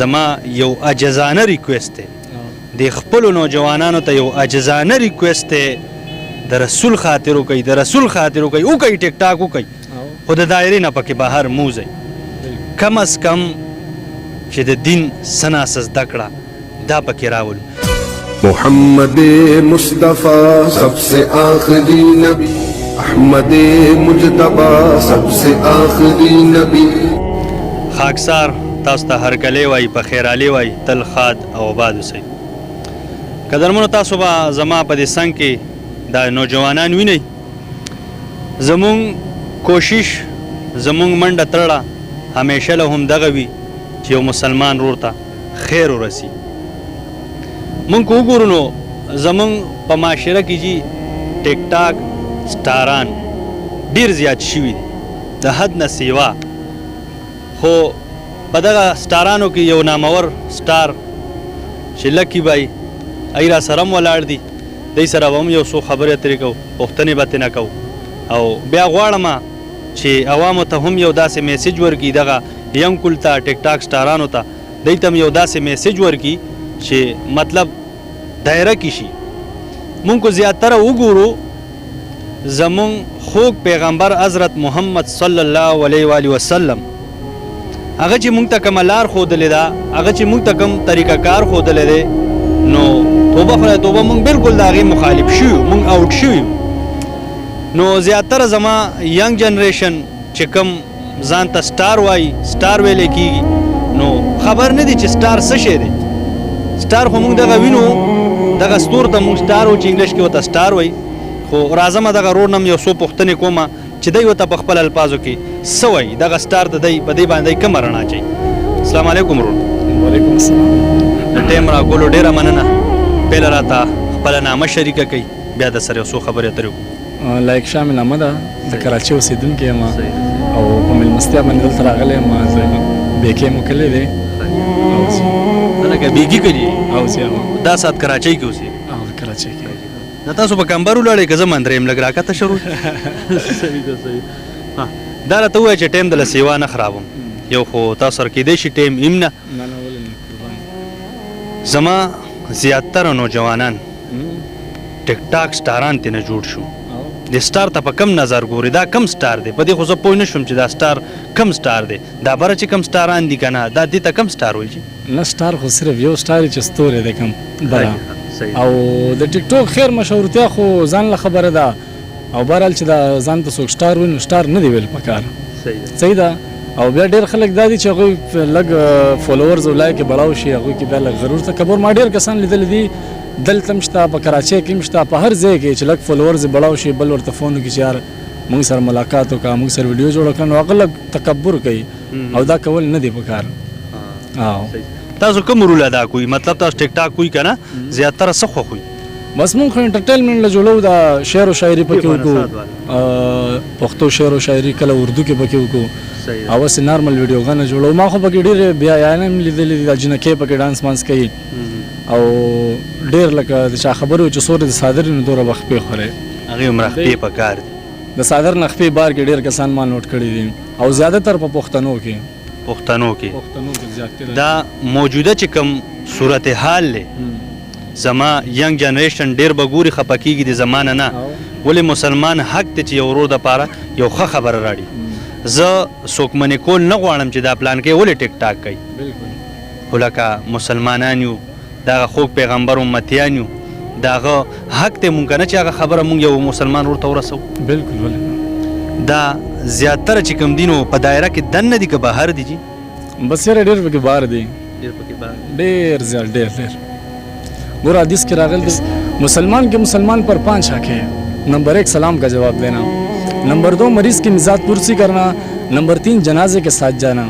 زما یو عاجزانه ریکویسټ دی د خپلو نوجوانانو ته یو عاجزانه ریکویسټ دی د رسول خاطر وکړئ د رسول خاطر وکړئ ټیک ټاک وکړئ خو د دایرې نه پکې بهر مه وځئ کم از کم چې د دین څه ناڅه زده کړه دا پکې راولو محمد مصطفی سب سے آخری نبی احمد مجتبی سب سے آخری نبی خاکسار تاسو ته هرکلی وایي په خیرالي وایي تل ښاد او آباد اوسئ قدرمنو تاسو به زما په دې څنګ کې دا نوجوانان وینئ زمونږ کوشش زمونږ منډه ترړه همیشه له همدغه وي چې یو مسلمان ورور ته خیر ورسي مونږ که وګورو نو زمونږ په معاشره کې جي ټیک ټاک سټاران ډېر زیات شوي دي د حد نه سیوا خو په دغه سټارانو کې یو نامور سټار چې لکی بای ای را سره هم ولاړ دي دی سره به هم یو څو خبرې اترې کوو پوښتنې به ترې نه کوو او بیا غواړم چې عوامو ته هم یو داسې میسیج ورکړي دغه ینګ کل ته ټیک ټاک سټارانو ته دوی ته هم یو داسې میسیج ورکړي چې مطلب دایره کې شي مونږ کو زیاتره وګورو زمونږ خوږ پیغمبر حضرت محمد صلی الله علیه و آله وسلم هغه چې مونږ ته کومه لار ښودلې ده هغه چې مونږ ته کوم طریقه کار ښودلی دی نو توبه خدای توبه مونږ بالکل د هغې مخالف شوي مونږ آوټ شوي نو زیاتره زما ینګ جنریشن چې کوم ځان ته سټار وایي سټار ویلی کېږي نو خبر نه دی چې سټار څه شی دی سټار خو مونږ دغه وینو دغه ستور ته مونږ سټار و چې انګلیش کې ورته سټار وایي خو راځمه دغه رور نه م یو څو پوښتنې کومه چې دی ورته په خپل الفاظو کې څه وایي دغه سټار د دی په دې باندې کومه رڼا اچوي السلام علیکم ورور وعلیکم السلام د ټایم راکولو ډېره مننه پیله راته خپله نامه شریکه کوي بیا د سره یو څو خبرې اترې وکړو لایک شاه مې نامه ده د کراچۍ اوسېدونکی یم او په میلمستیا باندې دلته راغلی یم بیکې مو کلی دی لکه بیګي که دي او زه دا ساعت کراچۍ کې اوسې کراچۍ کې نه تاسو په کمبر ولاړئ که زه مندره یم لږ راکته شروع صحیح ده صحیح دا راته ووایه چې ټایم دله سیوا نه خرابم یو خو تاسو سره کیدی شي ټایم ام نه زما زیاتره نوجوانان ټیک ټاک سټاران ترې نه جوړ شو د سټار ته په کم نظر ګوري دا کم سټار دی په دې خو زه پوه نه شوم چې دا سټار کم سټار دی دا بره چې کم سټاران دي که نه دا دې ته کم سټار وایي نه سټار خو صرف یو سټار چې ستوری دی کم بره او د ټیک ټاک خیر مشهورتیا خو ځان له خبره ده او بهرحال چې دا ځان ته څوک سټار وایي نو سټار نه دی ویل پکار صحیح ده او بیا ډېر خلک دا دي چې هغوی لږ فالوورز او لایک یې بړاو شي هغوی کې بیا لږ غرور تکبر ما ډېر کسان لیدلی دي دلته هم شته په کراچۍ کې هم شته په هر ځای کې چې لږ فالوورز یې بړاو شي بل ورته فون وکړي چې یار موږ سره ملاقات وکړه موږ سره ویډیو جوړه کړه نو هغه لږ تکبر کوي او دا کول نه دی پکار تاسو کوم رول ادا کوئ مطلب تاسو ټیک ټاک کوئ که نه زیاتره څه خوښوئ بس مونږ خو انټرټینمنټ له جوړو دا شعر و شاعري پکې وکړو پښتو شعر و شاعري کله اردو کې پکې وکړو او هسې نارمل ویډیوګانې جوړو ما خو پکې ډېرې بیا یانې هم لیدلي دي دا جنکۍ پکې ډانس مانس کوي او ډېر لکه د چا خبرې چې سورې د صادر نه دوره به خپې خورې هغې عمره خپې په کار دي د صادر نه خپې بار کې ډېر کسان ما نوټ کړي دي او زیاتره په پښتنو کې دا موجوده چې کوم صورتحال دی زما ینګ جنریشن ډېر به ګوري خفه کېږي د زمانه نه ولې مسلمان حق دی چې یو ورور دپاره یو ښه خبره راړي زه څوک منې کول نه غواړم چې دا پلان کې ولې ټیک ټاک کوي خو لکه مسلمانان یو دغه خوږ پیغمبر امتیان یو د هغه حق دی مونږ که نه چې هغه خبره مونږ یو مسلمان ورته ورسوو بالکل دا زیاتره چې کوم دي نو په دایره کې دننه دي که بهر دي جي بس یاره ډېر پکې بهر دي ډېر زیات ډېر گور حدیث کے راغل مسلمان کے مسلمان پر 5 حق ہے نمبر 1 سلام کا جواب دینا نمبر 2 مریض کی مزاج پرسی کرنا نمبر 3 جنازے کے ساتھ جانا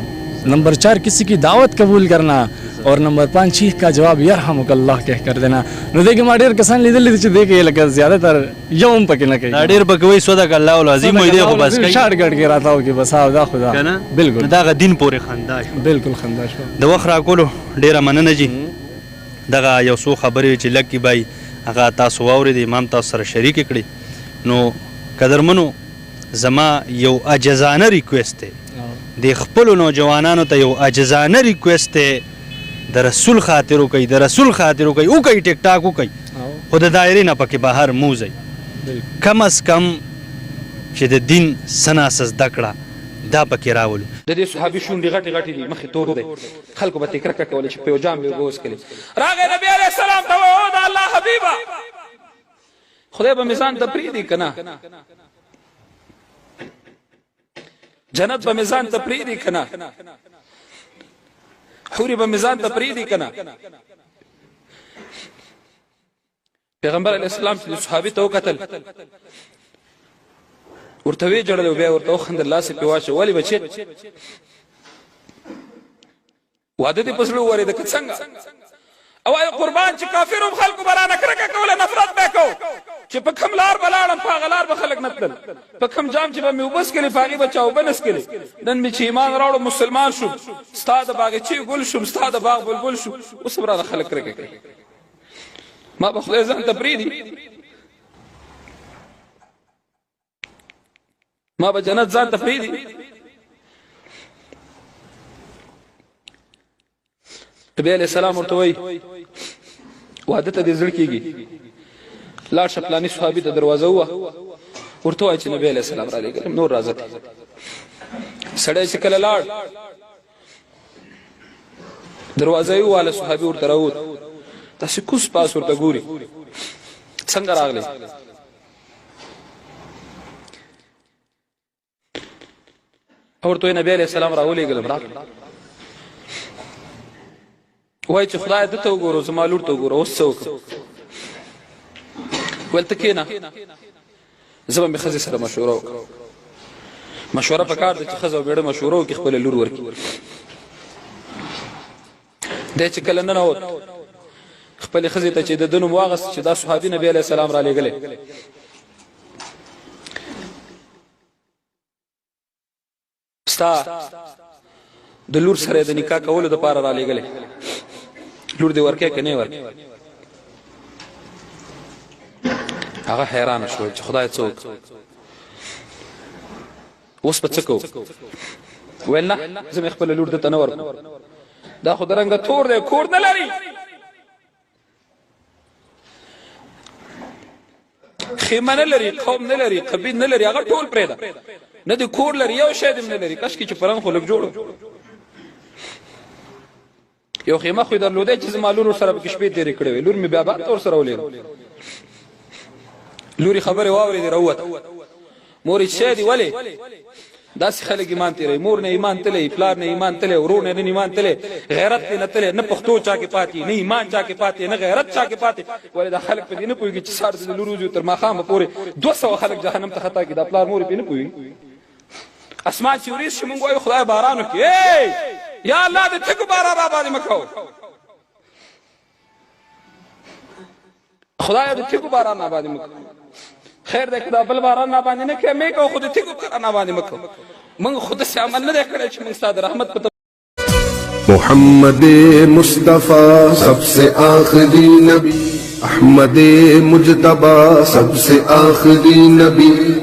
نمبر 4 کسی کی دعوت قبول کرنا اور نمبر 5 چیخ کا جواب یرحمک اللہ کہہ کر دینا نو دیکھ ما ډېر کسان لیدل دي چې دیکھ لکه زیاده تر یوم پکې نه کوي ډېر پکې وایي صدق الله العظیم وایي دی خو بس کوي شاړ ګډ کې راته وکي بس دا خدا بالکل دغه دین پورې خندا شو بالکل خندا شو د وخت راکولو ډېره مننه جي دغه یو څو خبرې چې لکي بای هغه تاسو واورېدې امام تاسو سره شریکې کړې نو قدرمنو زما یو عاجزانه ریکویسټ دی د خپلو نوجوانانو ته یو عاجزانه ریکویسټ دی د رسول خاطر وکړئ، د رسول خاطر وکړئ، وکړئ ټیک ټاک وکړئ، خو د دایرې نه پکې بهر مه وځئ. کم از کم چې د دین څه ناسه زده کړه دا پکې راولو. د دې صحابي شونډې غټې غټې دي، مخې تور دی، خلکو به تکرکه کوله چې په یو جام به اوبه وڅښلې. راغی نبي علیه السلام ته وویل: او د الله حبیبه، خدای به مې ځان ته پرېږدي که نه؟ جنت به مې ځان ته پرېږدي که نه؟ حورې به مې ځان ته پرېږدي که نه؟ پیغمبر علیه السلام چې صحابي ته وکتل، ورته ویې ژړل او بیا ورته وخندل، لاس یې پرې واچوه. ولې بچې، واده دې په زړه وورېده که څنګه؟ او آیا قربان چې کافرو خلکو به رانه کرکه کوله، نفرت به یې کوو چې په کوم لار به لاړم په هغه لار به خلک نه تلل، په کوم جام چې به مې اوبه څښلې په هغې به چا اوبه نه څښلې. نن مې چې ایمان راوړو مسلمان شوم، ستا د باغچې ګل شوم، ستا د باغ بلبل شوم، اوس به رانه خلک کرکه کوي. ما به خدای ځان ته پرېږدي؟ ما به جنت ځان ته پرېږدي؟ نبي علیه السلام ورته وایي واده ته دې زړه کېږي، لاړ شه پلاني صحابي ته دروازه ووهه، ورته وایي چې نبي علیه السلام را لېږلم، نور راځه. سړی چې کله لاړ دروازه یې وواله، صحابي ورته راووت، داسې کوس پاس ورته ګوري، څنګه راغلی؟ ورته وایي نبي علیه السلام راولېږلم، راغله. وایي چې خدای ده ته وګورو، زما لور ته وګوره، اوس څه وکړم؟ ویل ته کښېنه، زه به مې ښځې سره مشوره وکړم. مشوره پکار ده چې ښځه او مېړه مشوره وکړي، خپله لور ورکړي. دی چې کله ننوت خپلې ښځې ته چې د ده نوم واغست چې دا صحابي نبي علیه السلام را لېږلی، ستا د لور سره د نکاح کولو دپاره را لېږلی، لور دې ورکې که نه ورکې؟ هغه حیرانه شو چې خدای څه وکړه، اوس به څه کوو؟ ویل نه، زه مې خپله لور دته نه ورکړم، دا خو د رنګه تور دی، کور نه لري، خیمه نه لري، قوم نه لري، قبیل نه لري، هغه ټول پرېږده، نه د کور لري، یو شی دې نه لري، کاشکې چې پرنګ خو لږ جوړ یو خیمه خو یې درلودی چې زما لور ورسره پکې شپې تېرې کړې وې، لور مې بیا باد ته ورسره ولېږه. لور یې خبرې واورېدې راووته، مور یې شی دي ولې؟ داسې خلک ایمان تېروي، مور نه ایمان تللی، پلار نه ایمان تللی، ورور نه ایمان تللی، غیرت دې نه تللی، نه پښتو چا کې پاتې، نه ایمان چا کې پاتې، نه غیرت چا کې پاتې. ولې دا خلک په دې نه پوهېږي چې سهار د لور وځي تر ماښامه پورې 200 خلک جهنم ته خطا کړي، دا پلار مور یې پرې نه پوهېږي. اسمان چې وریځ شي مونږ وایو خدای باران وکړي، یا الله د تیږو باران را باندې مه کوه، خدایه د تیږو باران را باندې مه کوه. خیر دی که دا بل باران را باندې نه کوې، مې کوه، خو د تیږو باران را باندې مه کوه. موږ خو داسې عمل نه دی کړی چې موږ ستا د رحمت په محمد مصطفیٰ سب سے آخری نبی، احمد مجتبیٰ سب سے آخری نبی.